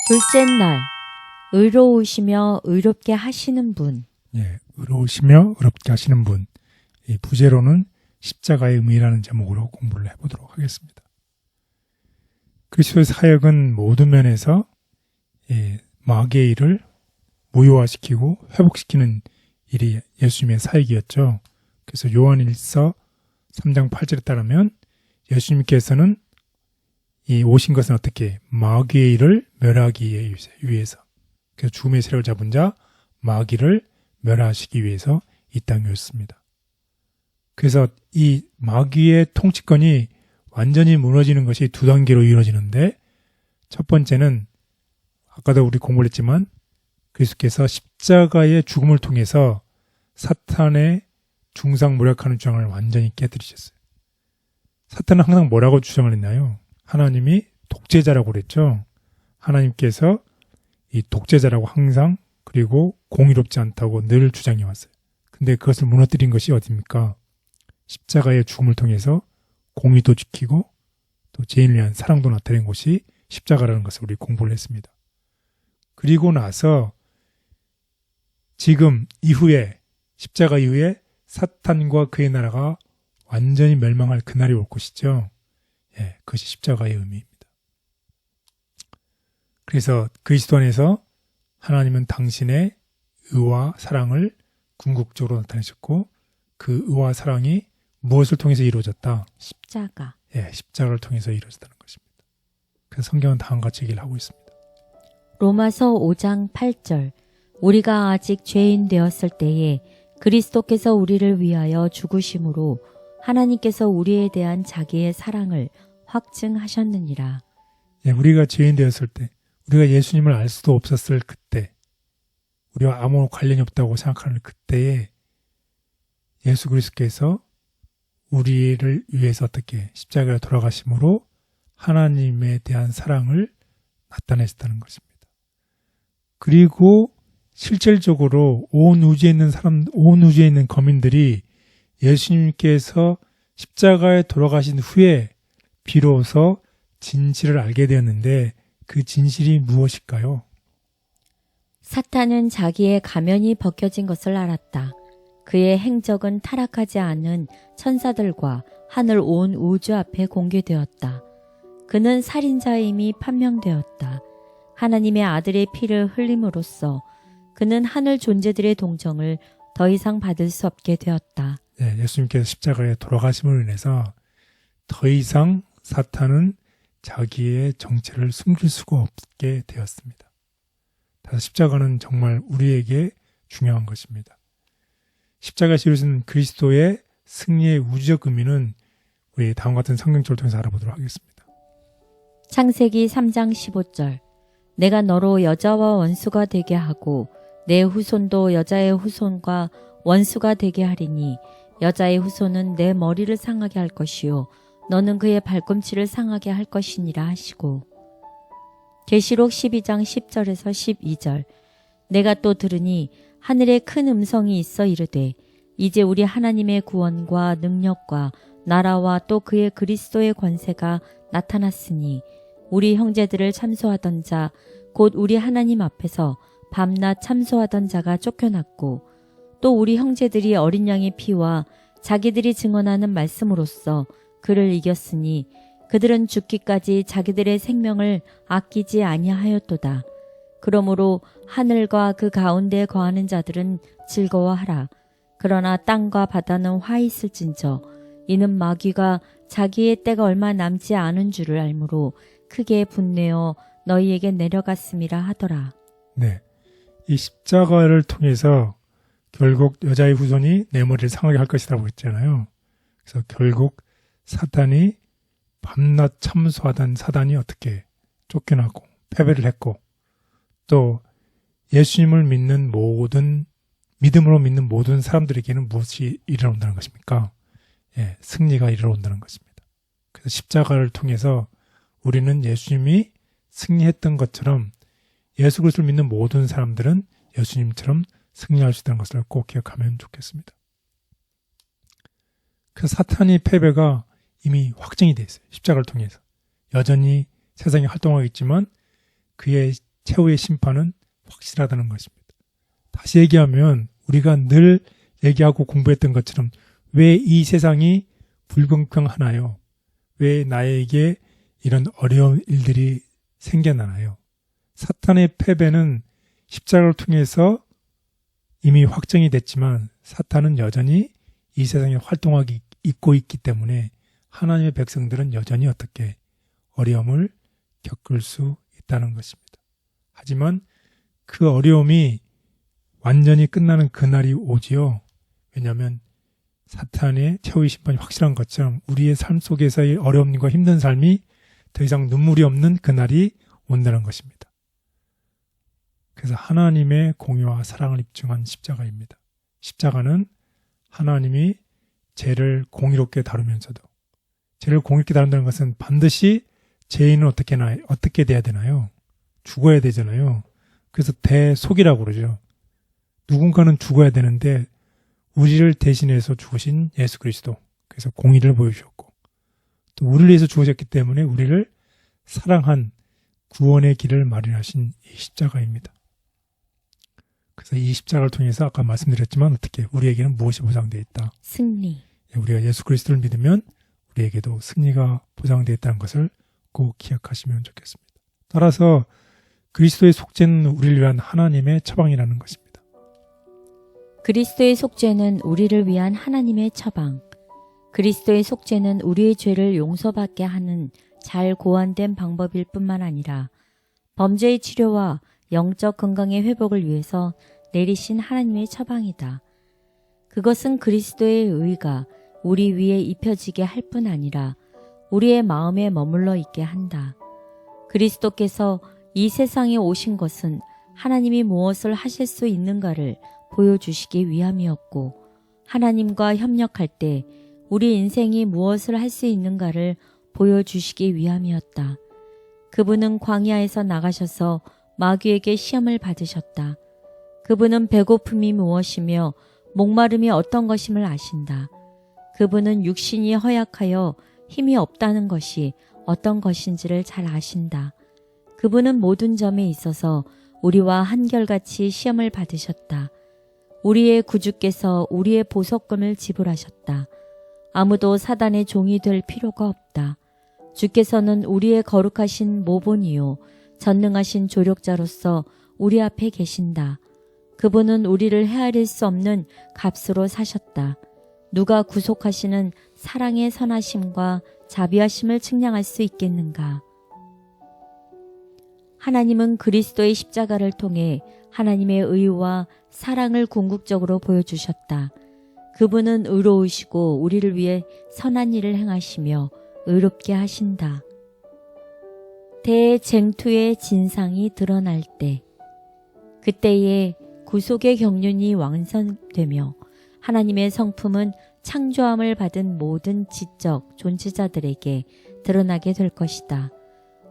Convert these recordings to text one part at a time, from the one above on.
둘째 날, 의로우시며 의롭게 하시는 분. 예, 의로우시며 의롭게 하시는 분. 이 부제로는 십자가의 의미라는 제목으로 공부를 해보도록 하겠습니다. 그리스도의 사역은 모든 면에서 마귀의 일을 무효화시키고 회복시키는 일이 예수님의 사역이었죠. 그래서 요한 1서 3장 8절에 따르면 예수님께서는 이 오신 것은 어떻게 마귀의 일을 멸하기 위해서, 그래서 죽음의 세력을 잡은 자 마귀를 멸하시기 위해서 이 땅에 오셨습니다. 그래서 이 마귀의 통치권이 완전히 무너지는 것이 두 단계로 이루어지는데, 첫 번째는 아까도 우리 공부를 했지만 그리스도께서 십자가의 죽음을 통해서 사탄의 중상모략하는 주장을 완전히 깨뜨리셨어요. 사탄은 항상 뭐라고 주장을 했나요? 하나님이 독재자라고 그랬죠. 하나님께서 이 독재자라고 항상, 그리고 공의롭지 않다고 늘 주장해 왔어요. 근데 그것을 무너뜨린 것이 어디입니까? 십자가의 죽음을 통해서 공의도 지키고 또 죄인을 위한 사랑도 나타낸 것이 십자가라는 것을 우리 공부를 했습니다. 그리고 나서 지금 이후에, 십자가 이후에 사탄과 그의 나라가 완전히 멸망할 그날이 올 것이죠. 예, 그것이 십자가의 의미입니다. 그래서 그리스도 안에서 하나님은 당신의 의와 사랑을 궁극적으로 나타내셨고, 그 의와 사랑이 무엇을 통해서 이루어졌다? 십자가. 예, 십자가를 통해서 이루어졌다는 것입니다. 그래서 성경은 다음과 같이 얘기를 하고 있습니다. 로마서 5장 8절. 우리가 아직 죄인 되었을 때에 그리스도께서 우리를 위하여 죽으심으로 하나님께서 우리에 대한 자기의 사랑을 확증하셨느니라. 예, 우리가 죄인 되었을 때, 우리가 예수님을 알 수도 없었을 그때, 우리와 아무 관련이 없다고 생각하는 그때에 예수 그리스도께서 우리를 위해서 어떻게 십자가에 돌아가심으로 하나님에 대한 사랑을 나타내셨다는 것입니다. 그리고 실질적으로 온 우주에 있는 거민들이 예수님께서 십자가에 돌아가신 후에 비로소 진실을 알게 되었는데, 그 진실이 무엇일까요? 사탄은 자기의 가면이 벗겨진 것을 알았다. 그의 행적은 타락하지 않은 천사들과 하늘 온 우주 앞에 공개되었다. 그는 살인자임이 판명되었다. 하나님의 아들의 피를 흘림으로써 그는 하늘 존재들의 동정을 더 이상 받을 수 없게 되었다. 네, 예수님께서 십자가에 돌아가심으로 인해서 더 이상 사탄은 자기의 정체를 숨길 수가 없게 되었습니다. 따라서 십자가는 정말 우리에게 중요한 것입니다. 십자가에서 이루어진 그리스도의 승리의 우주적 의미는 우리 다음과 같은 성경절을 통해서 알아보도록 하겠습니다. 창세기 3장 15절. 내가 너로 여자와 원수가 되게 하고 내 후손도 여자의 후손과 원수가 되게 하리니 여자의 후손은 내 머리를 상하게 할 것이요 너는 그의 발꿈치를 상하게 할 것이니라 하시고, 계시록 12장 10절에서 12절. 내가 또 들으니 하늘에 큰 음성이 있어 이르되 이제 우리 하나님의 구원과 능력과 나라와 또 그의 그리스도의 권세가 나타났으니 우리 형제들을 참소하던 자 곧 우리 하나님 앞에서 밤낮 참소하던 자가 쫓겨났고, 또 우리 형제들이 어린 양의 피와 자기들이 증언하는 말씀으로써 그를 이겼으니 그들은 죽기까지 자기들의 생명을 아끼지 아니하였도다. 그러므로 하늘과 그 가운데 거하는 자들은 즐거워하라. 그러나 땅과 바다는 화 있을진저 이는 마귀가 자기의 때가 얼마 남지 않은 줄을 알므로 크게 분내어 너희에게 내려갔음이라 하더라. 네, 이 십자가를 통해서 결국 여자의 후손이 내 머리를 상하게 할 것이라고 했잖아요. 그래서 결국 사탄이 밤낮 참소하던 사단이 어떻게 쫓겨나고 패배를 했고, 또 예수님을 믿는 믿음으로 믿는 모든 사람들에게는 무엇이 이르러온다는 것입니까? 예, 승리가 이르러온다는 것입니다. 그래서 십자가를 통해서 우리는 예수님이 승리했던 것처럼 예수 그리스도를 믿는 모든 사람들은 예수님처럼 승리할 수 있다는 것을 꼭 기억하면 좋겠습니다. 그래서 사탄의 패배가 이미 확정이 되어 있어요. 십자가를 통해서. 여전히 세상에 활동하고 있지만 그의 최후의 심판은 확실하다는 것입니다. 다시 얘기하면 우리가 늘 얘기하고 공부했던 것처럼 왜 이 세상이 불공평하나요? 왜 나에게 이런 어려운 일들이 생겨나나요? 사탄의 패배는 십자가를 통해서 이미 확정이 됐지만 사탄은 여전히 이 세상에 활동하고 있고 있기 때문에 하나님의 백성들은 여전히 어떻게 어려움을 겪을 수 있다는 것입니다. 하지만 그 어려움이 완전히 끝나는 그날이 오지요. 왜냐하면 사탄의 최후의 심판이 확실한 것처럼 우리의 삶 속에서의 어려움과 힘든 삶이 더 이상 눈물이 없는 그날이 온다는 것입니다. 그래서 하나님의 공의와 사랑을 입증한 십자가입니다. 십자가는 하나님이 죄를 공의롭게 다루면서도, 죄를 공의롭게 다룬다는 것은 반드시 죄인은 어떻게 돼야 되나요? 죽어야 되잖아요. 그래서 대속이라고 그러죠. 누군가는 죽어야 되는데 우리를 대신해서 죽으신 예수 그리스도, 그래서 공의를 보여주셨고 또 우리를 위해서 죽으셨기 때문에 우리를 사랑한 구원의 길을 마련하신 이 십자가입니다. 그래서 이 십자가를 통해서 아까 말씀드렸지만 어떻게 우리에게는 무엇이 보장되어 있다? 승리. 우리가 예수 그리스도를 믿으면 우리에게도 승리가 보장되어 있다는 것을 꼭 기억하시면 좋겠습니다. 따라서 그리스도의 속죄는 우리를 위한 하나님의 처방이라는 것입니다. 그리스도의 속죄는 우리를 위한 하나님의 처방. 그리스도의 속죄는 우리의 죄를 용서받게 하는 잘 고안된 방법일 뿐만 아니라 범죄의 치료와 영적 건강의 회복을 위해서 내리신 하나님의 처방이다. 그것은 그리스도의 의가 우리 위에 입혀지게 할 뿐 아니라 우리의 마음에 머물러 있게 한다. 그리스도께서 이 세상에 오신 것은 하나님이 무엇을 하실 수 있는가를 보여주시기 위함이었고, 하나님과 협력할 때 우리 인생이 무엇을 할 수 있는가를 보여주시기 위함이었다. 그분은 광야에서 나가셔서 마귀에게 시험을 받으셨다. 그분은 배고픔이 무엇이며 목마름이 어떤 것임을 아신다. 그분은 육신이 허약하여 힘이 없다는 것이 어떤 것인지를 잘 아신다. 그분은 모든 점에 있어서 우리와 한결같이 시험을 받으셨다. 우리의 구주께서 우리의 보석금을 지불하셨다. 아무도 사단의 종이 될 필요가 없다. 주께서는 우리의 거룩하신 모본이요 전능하신 조력자로서 우리 앞에 계신다. 그분은 우리를 헤아릴 수 없는 값으로 사셨다. 누가 구속하시는 사랑의 선하심과 자비하심을 측량할 수 있겠는가? 하나님은 그리스도의 십자가를 통해 하나님의 의와 사랑을 궁극적으로 보여주셨다. 그분은 의로우시고 우리를 위해 선한 일을 행하시며 의롭게 하신다. 대쟁투의 진상이 드러날 때, 그때에 구속의 경륜이 완성되며 하나님의 성품은 창조함을 받은 모든 지적 존재자들에게 드러나게 될 것이다.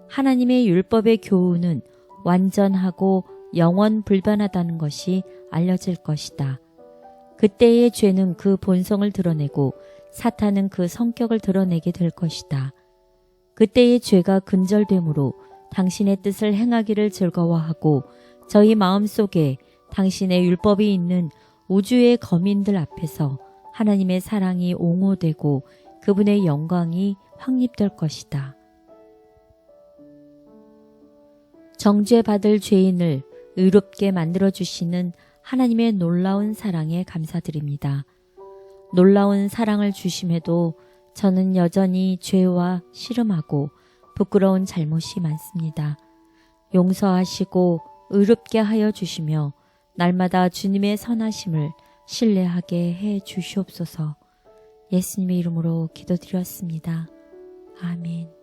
하나님의 율법의 교훈은 완전하고 영원 불변하다는 것이 알려질 것이다. 그때의 죄는 그 본성을 드러내고 사탄은 그 성격을 드러내게 될 것이다. 그때의 죄가 근절되므로 당신의 뜻을 행하기를 즐거워하고 저희 마음속에 당신의 율법이 있는 우주의 거민들 앞에서 하나님의 사랑이 옹호되고 그분의 영광이 확립될 것이다. 정죄받을 죄인을 의롭게 만들어주시는 하나님의 놀라운 사랑에 감사드립니다. 놀라운 사랑을 주심에도 저는 여전히 죄와 씨름하고 부끄러운 잘못이 많습니다. 용서하시고 의롭게 하여 주시며 날마다 주님의 선하심을 신뢰하게 해 주시옵소서. 예수님의 이름으로 기도드렸습니다. 아멘.